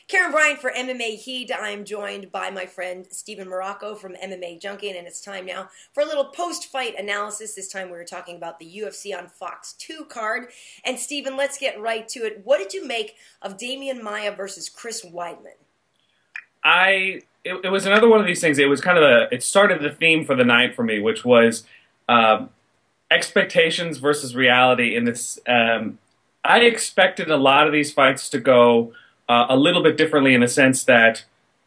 Karyn Bryant for MMA H.E.A.T. I'm joined by my friend Steven Marrocco from MMA Junkie, and it's time now for a little post-fight analysis. This time we were talking about the UFC on Fox 2 card. And Steven, let's get right to it. What did you make of Demian Maia versus Chris Weidman? It was another one of these things. It was kind of it started the theme for the night for me, which was expectations versus reality. In this, I expected a lot of these fights to go a little bit differently, in the sense that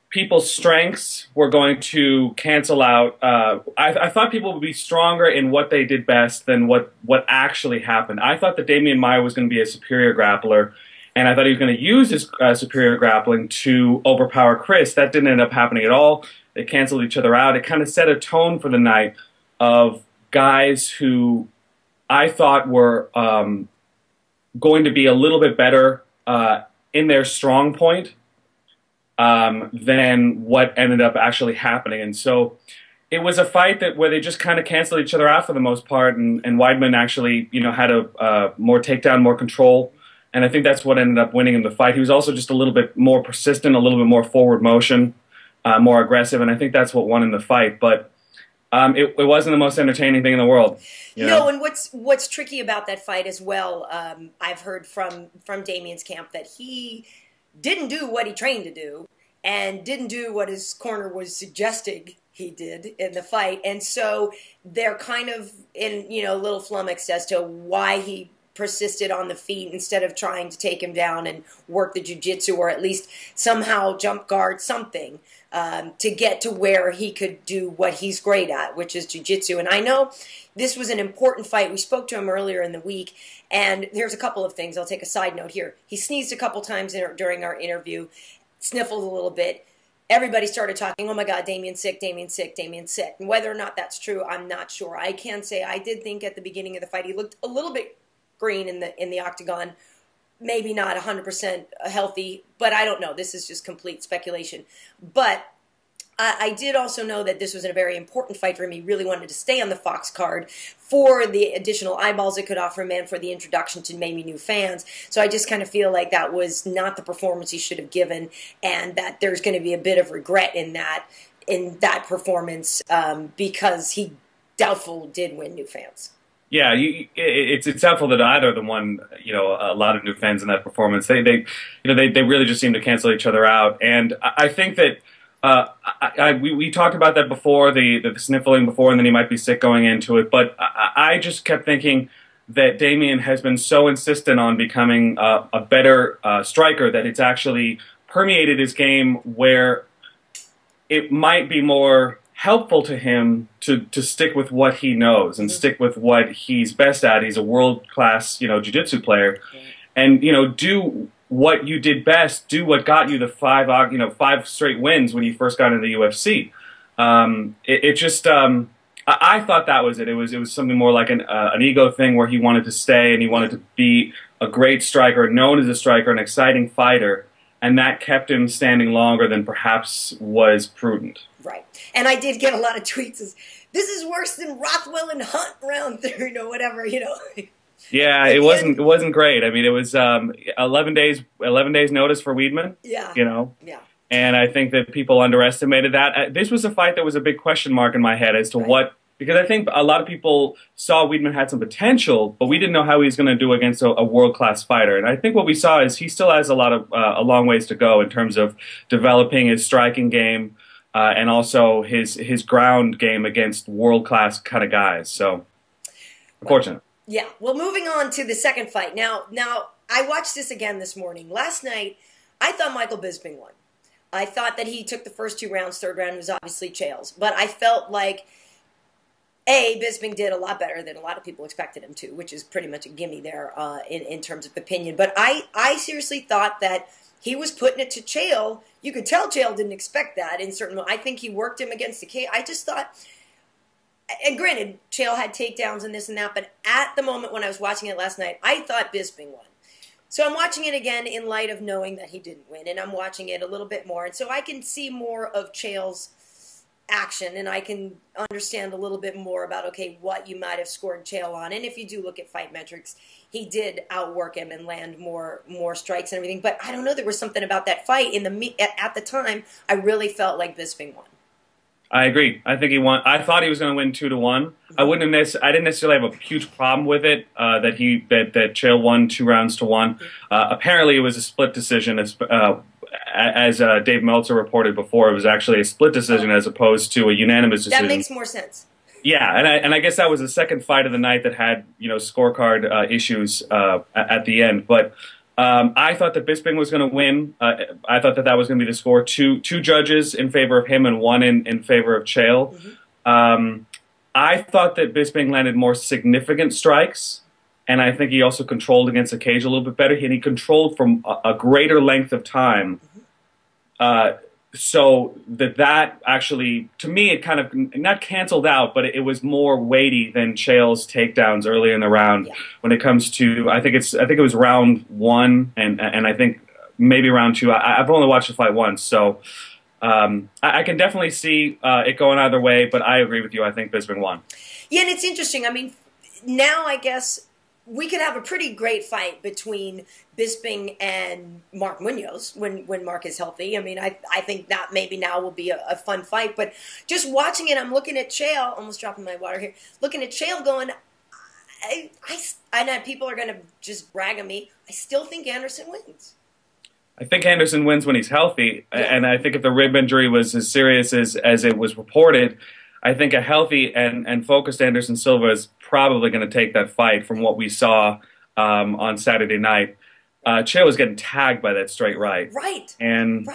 people's strengths were going to cancel out. I thought people would be stronger in what they did best than what actually happened. I thought that Demian Maia was going to be a superior grappler, and I thought he was going to use his superior grappling to overpower Chris. That didn't end up happening at all. They canceled each other out. It kind of set a tone for the night of guys who I thought were going to be a little bit better in their strong point than what ended up actually happening. And so it was a fight where they just kind of canceled each other out for the most part, and Weidman actually, had a more takedown, more control. And I think that's what ended up winning him the fight. He was also just a little bit more persistent, a little bit more forward motion, more aggressive, and I think that's what won him the fight. But it wasn't the most entertaining thing in the world. No, and what's tricky about that fight as well, I've heard from Damian's camp that he didn't do what he trained to do and didn't do what his corner was suggesting he did in the fight. And so they're kind of in, a little flummoxed as to why he persisted on the feet instead of trying to take him down and work the jiu-jitsu, or at least somehow jump guard something to get to where he could do what he's great at, which is jiu-jitsu. And I know this was an important fight. We spoke to him earlier in the week, and there's a couple of things. I'll take a side note here. He sneezed a couple times during our interview, sniffled a little bit. Everybody started talking, oh my God, Damian's sick, Damian's sick, Damian's sick. And whether or not that's true, I'm not sure. I can say I did think at the beginning of the fight he looked a little bit green in the octagon, maybe not 100% healthy, but I don't know. This is just complete speculation. But I did also know that this was a very important fight for him. He really wanted to stay on the Fox card for the additional eyeballs it could offer him and for the introduction to maybe new fans. So I just kind of feel like that was not the performance he should have given, and that there's going to be a bit of regret in that performance because he doubtful did win new fans. Yeah, it's helpful that either of them won, a lot of new fans in that performance. They really just seem to cancel each other out, and I think that we talked about that before, the sniffling before, and then he might be sick going into it. But I just kept thinking that Demian has been so insistent on becoming a better striker that it's actually permeated his game, where it might be more helpful to him to stick with what he knows and stick with what he's best at. He's a world-class, jiu-jitsu player, and do what you did best. Do what got you the five straight wins when you first got into the UFC. I thought that was it. It was something more like an ego thing, where he wanted to stay and he wanted to be a great striker, known as a striker, an exciting fighter. And that kept him standing longer than perhaps was prudent. Right. And I did get a lot of tweets as, this is worse than Rothwell and Hunt round 3, whatever, Yeah, it wasn't great. I mean, it was 11 days notice for Weidman. Yeah. Yeah. And I think that people underestimated that. This was a fight that was a big question mark in my head as to what, because I think a lot of people saw Weidman had some potential, but we didn't know how he was going to do against a world-class fighter. And I think what we saw is he still has a long ways to go in terms of developing his striking game and also his ground game against world-class kind of guys. So, unfortunate. Yeah. Well, moving on to the second fight. Now, I watched this again this morning. Last night, I thought Michael Bisping won. I thought that he took the first 2 rounds. Third round was obviously Chael's. But I felt like Bisping did a lot better than a lot of people expected him to, which is pretty much a gimme there in terms of opinion. But I seriously thought that he was putting it to Chael. You could tell Chael didn't expect that in certain. I think he worked him against the cage. I just thought, and granted, Chael had takedowns and this and that, but at the moment when I was watching it last night, I thought Bisping won. So I'm watching it again in light of knowing that he didn't win, and I'm watching it a little bit more. And so I can see more of Chael's action, and I can understand a little bit more about, okay, what you might have scored Chael on. And if you do look at fight metrics, he did outwork him and land more strikes and everything. But I don't know, there was something about that fight at the time. I really felt like Bisping won. I agree. I think he won. I thought he was going to win 2-1. I didn't necessarily have a huge problem with it. That Chael won 2 rounds to 1. Apparently, it was a split decision. As Dave Meltzer reported before, it was actually a split decision as opposed to a unanimous decision. That makes more sense. Yeah, and I guess that was the second fight of the night that had scorecard issues at the end. But I thought that Bisping was going to win. I thought that was going to be the score. Two judges in favor of him and one in favor of Chael. I thought that Bisping landed more significant strikes, and I think he also controlled against the cage a little bit better. And he controlled from a greater length of time. So that actually, to me, it kind of not canceled out, but it was more weighty than Chael's takedowns earlier in the round. When it comes to, I think it was round 1 and I think maybe round 2. I've only watched the fight once, so I can definitely see it going either way. But I agree with you. I think Bisping won. Yeah, and it's interesting. I mean, now I guess we could have a pretty great fight between Bisping and Mark Munoz when Mark is healthy. I mean, I think that maybe now will be a fun fight. But just watching it, I'm looking at Chael, almost dropping my water here, looking at Chael going, I know people are going to just brag on me. I still think Anderson wins. I think Anderson wins when he's healthy. And I think if the rib injury was as serious as it was reported, I think a healthy and focused Anderson Silva is probably going to take that fight from what we saw on Saturday night. Chael was getting tagged by that straight right. Right. And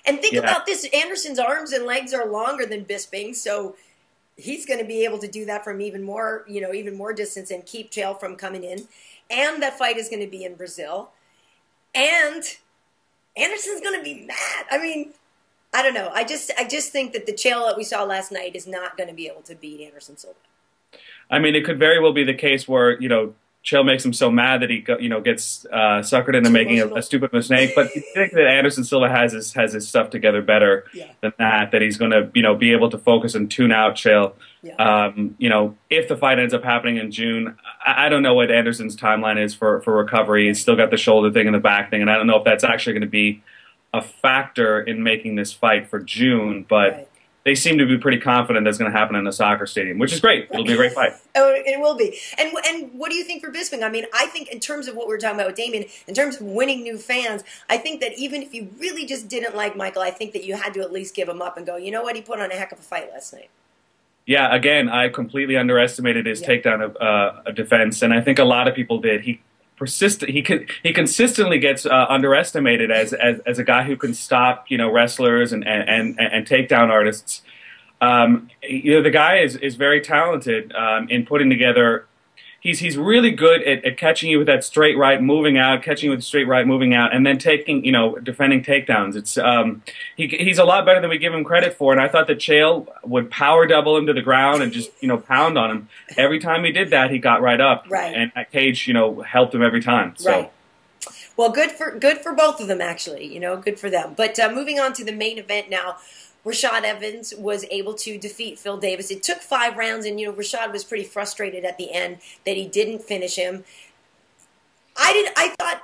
think about this. Anderson's arms and legs are longer than Bisping, so he's going to be able to do that from even more distance and keep Chael from coming in. And that fight is going to be in Brazil. And Anderson's going to be mad. I mean, I don't know. I just think that the Chael that we saw last night is not going to be able to beat Anderson Silva. I mean, it could very well be the case where, Chael makes him so mad that he gets suckered into making a stupid mistake. But you think that Anderson Silva has his stuff together better than that he's going to, be able to focus and tune out Chael. If the fight ends up happening in June, I don't know what Anderson's timeline is for recovery. He's still got the shoulder thing and the back thing, and I don't know if that's actually going to be a factor in making this fight for June, but they seem to be pretty confident that's going to happen in a soccer stadium, which is great. It'll be a great fight. Oh, it will be. And what do you think for Bisping? I mean, I think in terms of what we were talking about with Demian, in terms of winning new fans, I think that even if you really just didn't like Michael, I think that you had to at least give him up and go, you know what, he put on a heck of a fight last night. Yeah, again, I completely underestimated his takedown of defense, and I think a lot of people did. He consistently gets underestimated as a guy who can stop wrestlers and takedown artists. The guy is very talented in putting together. He's really good at catching you with that straight right, moving out, catching you with straight right, moving out, and then taking defending takedowns. It's he's a lot better than we give him credit for. And I thought that Chael would power double him to the ground and just pound on him. Every time he did that, he got right up. Right. And that cage helped him every time. So. Right. Well, good for both of them actually. Good for them. But moving on to the main event now. Rashad Evans was able to defeat Phil Davis. It took 5 rounds, and Rashad was pretty frustrated at the end that he didn't finish him. I thought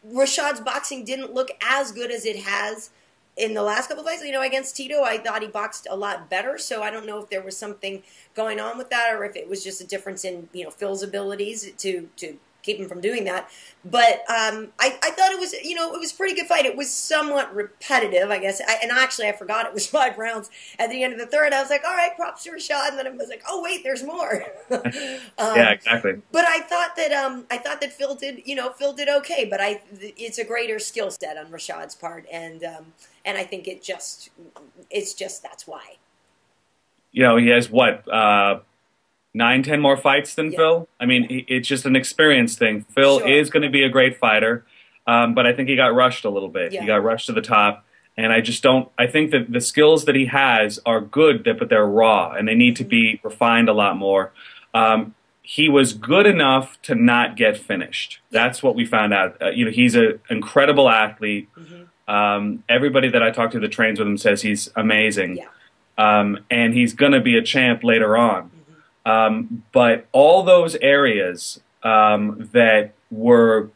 Rashad's boxing didn't look as good as it has in the last couple of fights. Against Tito, I thought he boxed a lot better. So I don't know if there was something going on with that, or if it was just a difference in Phil's abilities to keep him from doing that. But I thought it was, it was a pretty good fight. It was somewhat repetitive, I guess. I forgot it was 5 rounds at the end of the third. I was like, all right, props to Rashad. And then I was like, oh wait, there's more. Yeah, exactly. But I thought that Phil did okay. But it's a greater skill set on Rashad's part, and I think it's just that's why. He has what? 9-10 more fights than Phil. I mean, it's just an experience thing. Phil is going to be a great fighter, but I think he got rushed a little bit. He got rushed to the top, and I think that the skills that he has are good, but they're raw, and they need to be refined a lot more. He was good enough to not get finished. That's what we found out. He's an incredible athlete. Everybody that I talked to that trains with him says he's amazing, and he's going to be a champ later on. But all those areas that were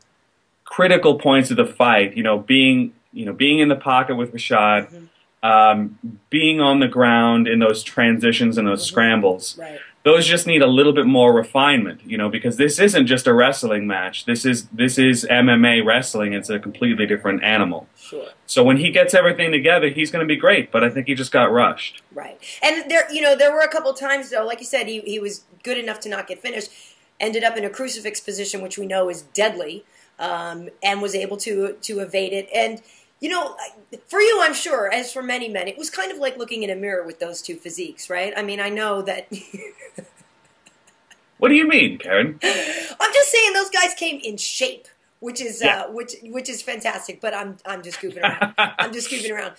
critical points of the fight. Being in the pocket with Rashad, being on the ground in those transitions and those scrambles. Right. Those just need a little bit more refinement, because this isn't just a wrestling match. This is MMA wrestling. It's a completely different animal. Sure. So when he gets everything together, he's going to be great. But I think he just got rushed. Right. And there were a couple times though, like you said, he was good enough to not get finished. Ended up in a crucifix position, which we know is deadly, and was able to evade it. And for you, I'm sure, as for many men, it was kind of like looking in a mirror with those two physiques, right? I mean, I know that. What do you mean, Karyn? I'm just saying those guys came in shape, which is which is fantastic. But I'm just goofing around. I'm just goofing around.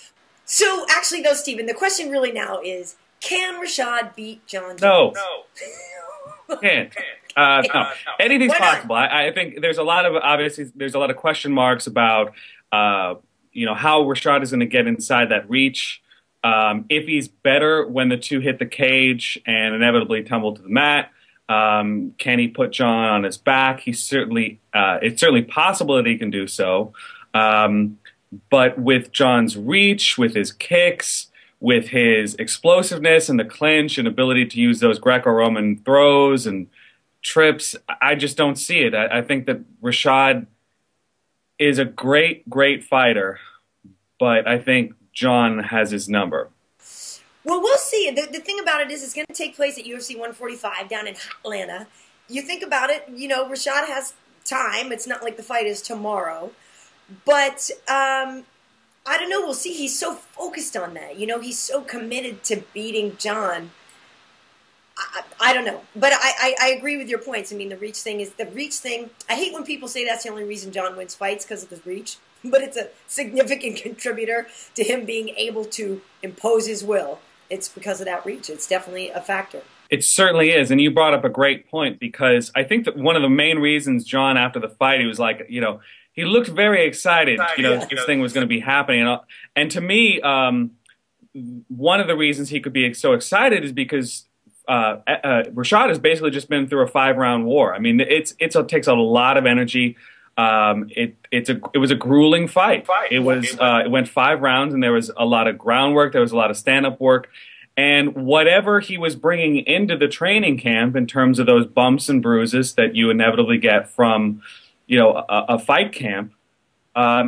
So actually, though, Steven, the question really now is: can Rashad beat Jon Jones? No. Can't. No. Anything's possible. I think there's a lot of question marks about. How Rashad is going to get inside that reach. If he's better when the two hit the cage and inevitably tumble to the mat, can he put Jon on his back? It's certainly possible that he can do so. But with Jon's reach, with his kicks, with his explosiveness and the clinch and ability to use those Greco-Roman throws and trips, I just don't see it. I think that Rashad is a great, great fighter, but I think Jon has his number. Well, we'll see. The thing about it is it's going to take place at UFC 145 down in Atlanta. You think about it, Rashad has time. It's not like the fight is tomorrow. But I don't know. We'll see. He's so focused on that. He's so committed to beating Jon. I don't know. But I agree with your points. I mean, the reach thing. I hate when people say that's the only reason Jon wins fights, because of his reach. But it's a significant contributor to him being able to impose his will. It's because of that reach. It's definitely a factor. It certainly is. And you brought up a great point, because I think that one of the main reasons Jon, after the fight, he was like, he looked very excited, this thing was going to be happening. And to me, one of the reasons he could be so excited is because Rashad has basically just been through a 5-round war. I mean, it takes a lot of energy. It was a grueling fight. It went 5 rounds, and there was a lot of groundwork. There was a lot of stand-up work, and whatever he was bringing into the training camp in terms of those bumps and bruises that you inevitably get from, a fight camp,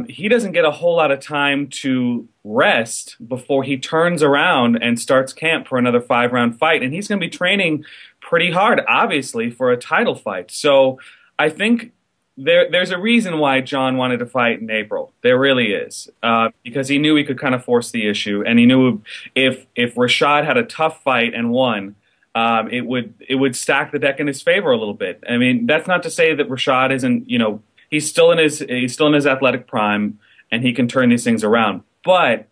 he doesn't get a whole lot of time to rest before he turns around and starts camp for another 5-round fight. And he's going to be training pretty hard, obviously, for a title fight. So I think there's a reason why Jon wanted to fight in April. There really is. Because he knew he could kind of force the issue. And he knew if Rashad had a tough fight and won, it would stack the deck in his favor a little bit. I mean, that's not to say that Rashad isn't, he's still in his athletic prime, and he can turn these things around. But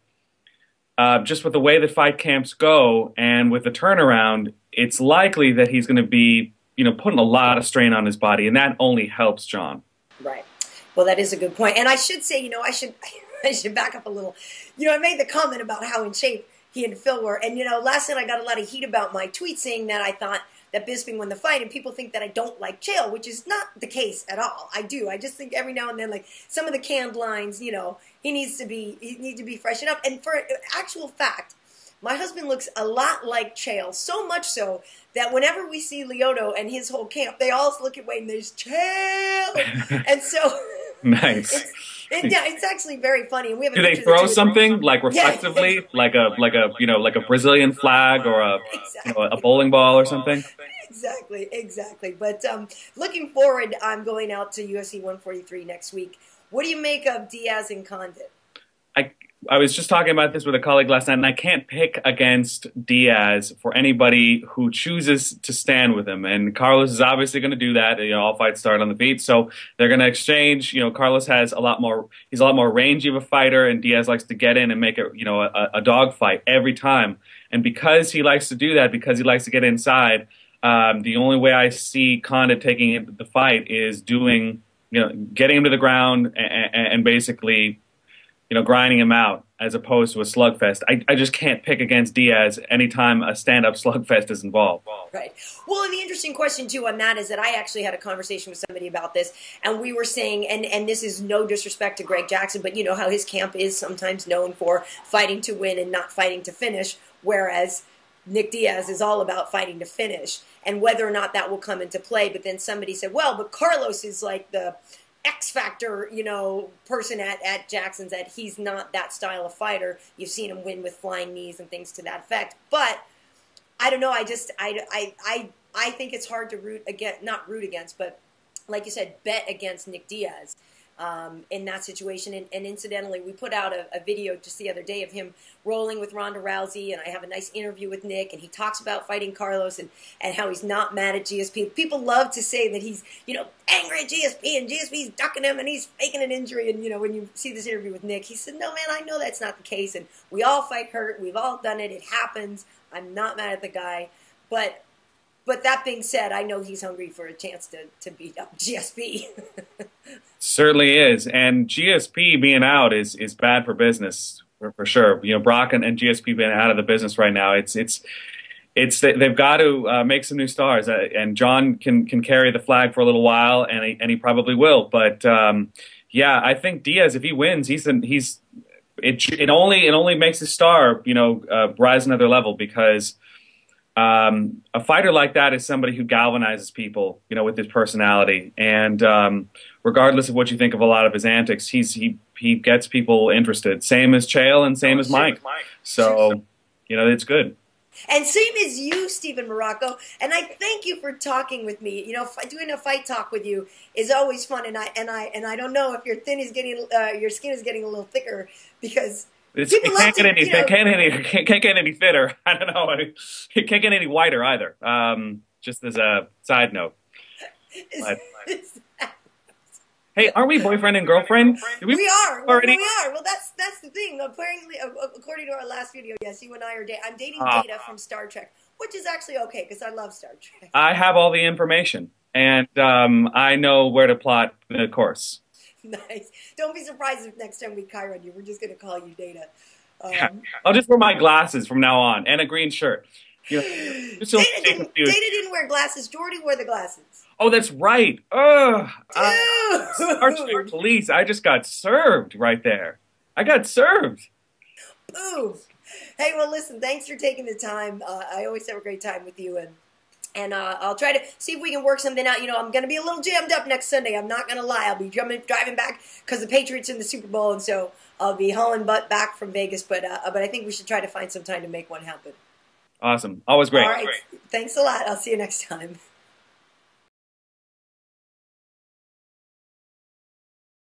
just with the way the fight camps go and with the turnaround, it's likely that he's going to be, putting a lot of strain on his body, and that only helps Jon. Right. Well, that is a good point. And I should say, I should back up a little. I made the comment about how in shape he and Phil were. And, last night I got a lot of heat about my tweet saying that I thought that Bisping won the fight, and people think that I don't like Chael, which is not the case at all. I do. I just think every now and then, like some of the canned lines, he needs to be freshened up. And for actual fact, my husband looks a lot like Chael, so much so that whenever we see Lyoto and his whole camp, they all look at Wade and there's Chael. And so nice. It's actually very funny. And we have do they throw something like reflexively, like a Brazilian flag or a bowling ball or something? Exactly. But looking forward, I'm going out to UFC 143 next week. What do you make of Diaz and Condit? I was just talking about this with a colleague last night, and I can't pick against Diaz for anybody who chooses to stand with him. And Carlos is obviously going to do that. All fights start on the feet, so they're going to exchange. Carlos has he's a lot more rangy of a fighter, and Diaz likes to get in and make it, a dog fight every time. And because he likes to do that, because he likes to get inside, the only way I see Condit taking the fight is getting him to the ground and basically, grinding him out. as opposed to a slugfest. I just can't pick against Diaz anytime a stand-up slugfest is involved. Right. Well, and the interesting question, too, on that is that I actually had a conversation with somebody about this, and we were saying, and this is no disrespect to Greg Jackson, but you know how his camp is sometimes known for fighting to win and not fighting to finish, whereas Nick Diaz is all about fighting to finish, and whether or not that will come into play. But then somebody said, well, but Carlos is like the X factor, you know, person at Jackson's, that he's not that style of fighter. You've seen him win with flying knees and things to that effect. But I don't know. I think it's hard to not root against, but like you said, bet against Nick Diaz in that situation. And incidentally, we put out a video just the other day of him rolling with Ronda Rousey, and I have a nice interview with Nick, and he talks about fighting Carlos and how he's not mad at GSP. People love to say that he's, you know, angry at GSP, and GSP's ducking him, and he's faking an injury. And, you know, when you see this interview with Nick, he said, no, man, I know that's not the case, and we all fight hurt. We've all done it. It happens. I'm not mad at the guy. But that being said, I know he's hungry for a chance to beat up GSP. Certainly is. And GSP being out is bad for business, for sure. You know, Brock and GSP being out of the business right now, they've got to make some new stars. And Jon can carry the flag for a little while, and he probably will. But yeah, I think Diaz, if he wins, it only makes his star, you know, rise another level, because a fighter like that is somebody who galvanizes people, you know, with his personality. And regardless of what you think of a lot of his antics, he gets people interested. Same as Chael and same as Mike. So, you know, it's good. And same as you, Steven Marrocco. And I thank you for talking with me. You know, doing a fight talk with you is always fun. And I don't know if your skin is getting a little thicker, because it can't get any thinner. I don't know. It can't get any whiter either. Just as a side note. Hey, aren't we boyfriend and girlfriend? We are. Already? We are. Well, that's the thing. Apparently, according to our last video, yes, you and I are dating. I'm dating Data from Star Trek, which is actually okay because I love Star Trek. I have all the information, and I know where to plot the course. Nice. Don't be surprised if next time we Karyn you, we're just going to call you Data. I'll just wear my glasses from now on and a green shirt. You know, Data didn't wear glasses. Jordy wore the glasses. Oh, that's right. Star Trek police. I just got served right there. I got served. Boom. Hey, well, listen, thanks for taking the time. I always have a great time with you, and I'll try to see if we can work something out. You know, I'm going to be a little jammed up next Sunday. I'm not going to lie. I'll be driving back because the Patriots in the Super Bowl, and so I'll be hauling butt back from Vegas. But I think we should try to find some time to make one happen. Awesome. Always great. All right. Thanks a lot. I'll see you next time.